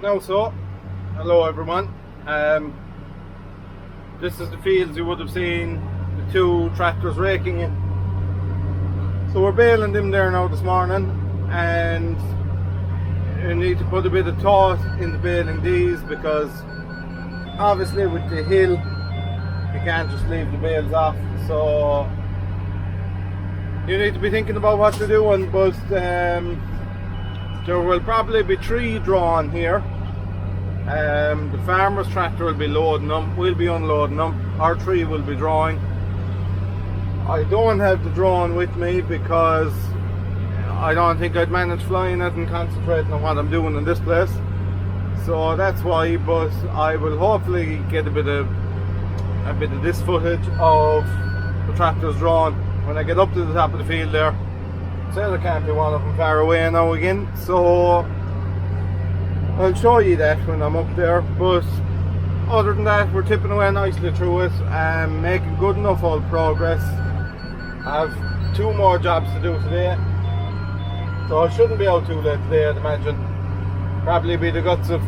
Hello everyone. This is the fields you would have seen the two tractors raking in. So we're baling them there now this morning, and you need to put a bit of thought into baling these, because obviously with the hill you can't just leave the bales off, so you need to be thinking about what you're doing. But there will probably be 3 drawn here. The farmer's tractor will be loading them, we'll be unloading them, our 3 will be drawing. I don't have the drone with me because I don't think I'd manage flying it and concentrating on what I'm doing in this place, so that's why. But I will hopefully get a bit of this footage of the tractors drawn when I get up to the top of the field there. So there can't be one of them far away now again, so I'll show you that when I'm up there. But other than that, we're tipping away nicely through it and making good enough old progress. I have 2 more jobs to do today, so I shouldn't be out too late today, I'd imagine. Probably be the guts of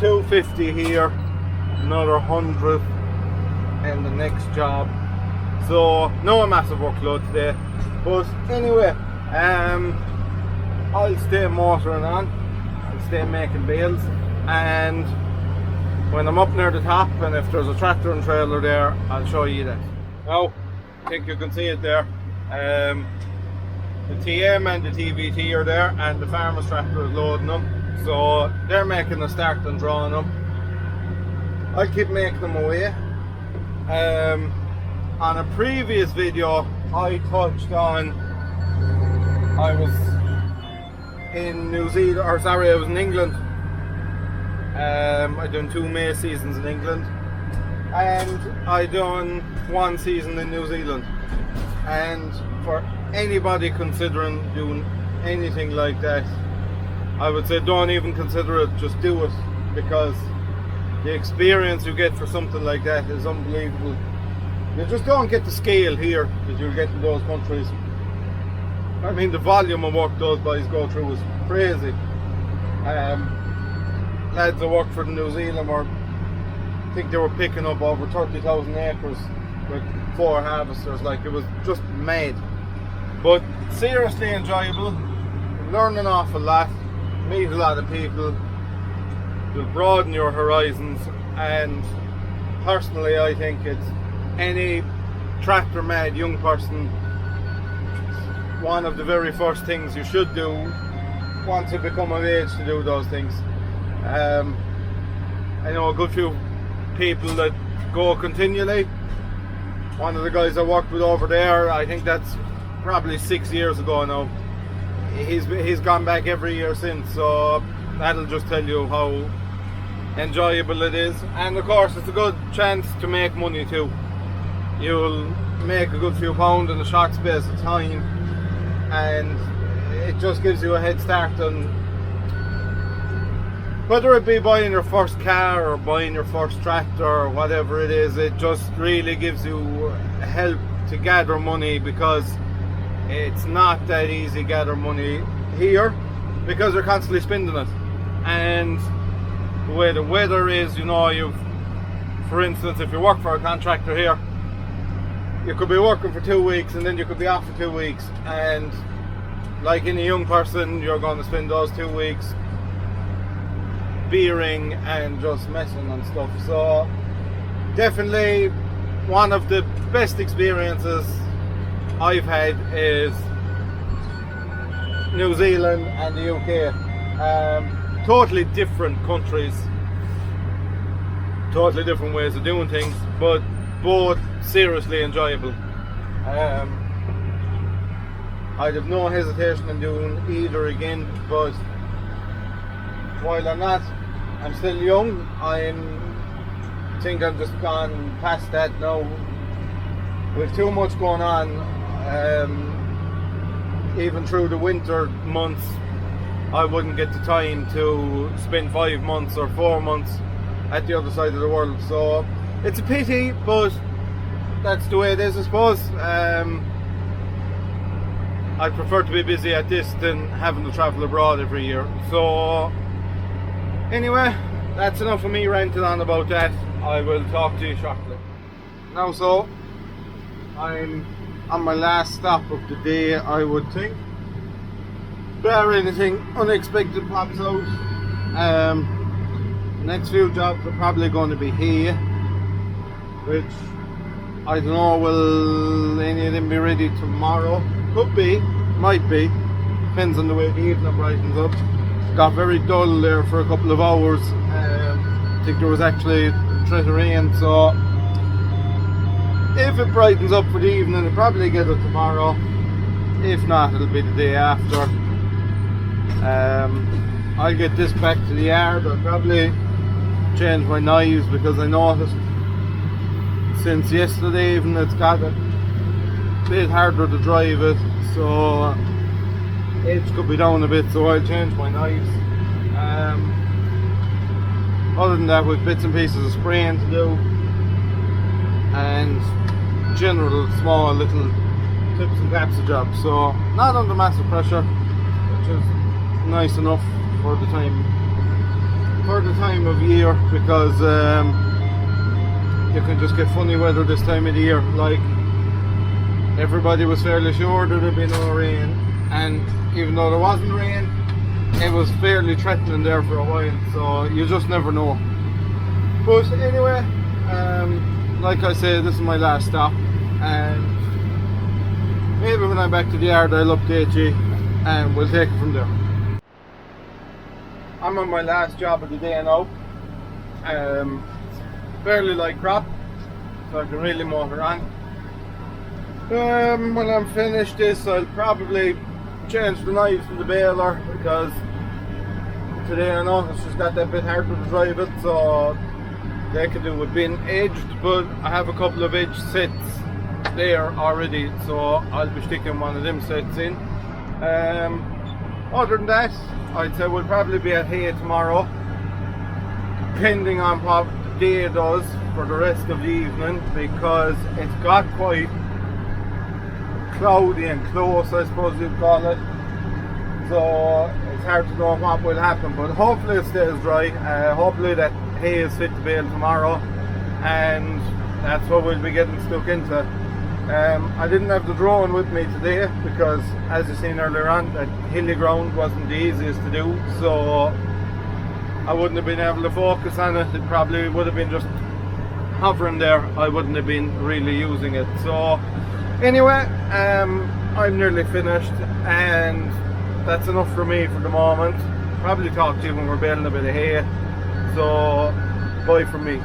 250 here, another 100 in the next job. So no massive workload today. But anyway, I'll stay motoring on, I'll stay making bales, and when I'm up near the top and if there's a tractor and trailer there, I'll show you that. Now, I think you can see it there. The TM and the TVT are there, and the farmer's tractor is loading them, so they're making a start and drawing them. I'll keep making them away. On a previous video I touched on, I was in New Zealand, or sorry, I was in England. I done 2 May seasons in England, and I done 1 season in New Zealand. And for anybody considering doing anything like that, I would say don't even consider it, just do it, because the experience you get for something like that is unbelievable. You just don't get the scale here that you get in those countries. I mean, the volume of work those guys go through is crazy. Lads that work for the New Zealand I think they were picking up over 30,000 acres with 4 harvesters. Like, it was just mad. But seriously enjoyable. Learn an awful lot, meet a lot of people, you'll broaden your horizons, and personally I think it's any tractor mad young person, one of the very first things you should do once you become of age to do those things. I know a good few people that go continually. One of the guys I worked with over there, I think that's probably 6 years ago now, he's gone back every year since, so that'll just tell you how enjoyable it is. And of course it's a good chance to make money too. You'll make a good few pounds in a short space of time, and it just gives you a head start on whether it be buying your first car or buying your first tractor or whatever it is. It just really gives you help to gather money, because it's not that easy gather money here, because you're constantly spending it. And the way the weather is, you know, for instance, if you work for a contractor here, you could be working for 2 weeks and then you could be off for 2 weeks, and like any young person, you're going to spend those 2 weeks beering and just messing and stuff. So definitely one of the best experiences I've had is New Zealand and the UK. Totally different countries, totally different ways of doing things, but both seriously enjoyable. I'd have no hesitation in doing either again, but while I'm still young, I think I've just gone past that now. With too much going on, even through the winter months, I wouldn't get the time to spend 5 months or 4 months at the other side of the world. So it's a pity, but that's the way it is, I suppose. I'd prefer to be busy at this than having to travel abroad every year. So Anyway, that's enough of me ranting on about that. I will talk to you shortly. Now, so I'm on my last stop of the day, I would think. Bar anything unexpected pops out. The next few jobs are probably going to be here, which I don't know, will any of them be ready tomorrow? Could be, might be, depends on the way the evening brightens up. Got very dull there for a couple of hours. I think there was actually a threat of rain, so if it brightens up for the evening, I'll probably get it tomorrow. If not, it'll be the day after. I'll get this back to the yard. I'll probably change my knives because I noticed since yesterday even it's got a bit harder to drive it, so edge could be down a bit, so I'll change my knives. Other than that, with bits and pieces of spraying to do and general small little tips and taps of jobs, so not under massive pressure, which is nice enough for the time of year, because you can just get funny weather this time of the year. Like, everybody was fairly sure that there'd be no rain, and even though there wasn't rain, it was fairly threatening there for a while, so you just never know. But anyway, like I say, this is my last stop, and maybe when I'm back to the yard I'll update you and we'll take it from there. I'm on my last job of the day now. Fairly light crop, so I can really motor on. When I'm finished this, I'll probably change the knives in the baler, because today I noticed it's got that bit harder to drive it, so they could do with being edged, but I have a couple of edge sets there already, so I'll be sticking one of them sets in. Other than that, I'd say we'll probably be at hay tomorrow, depending on what the day does for the rest of the evening, because it's got quite cloudy and close, I suppose you'd call it, so it's hard to know what will happen, but hopefully it stays dry. Hopefully that hay is fit to bale tomorrow, and that's what we'll be getting stuck into. I didn't have the drone with me today because, as you seen earlier on, that hilly ground wasn't the easiest to do, so I wouldn't have been able to focus on it. It probably would have been just hovering there. I wouldn't have been really using it. So anyway, I'm nearly finished, and that's enough for me for the moment. Probably talk to you when we're baling a bit of hay, so bye from me.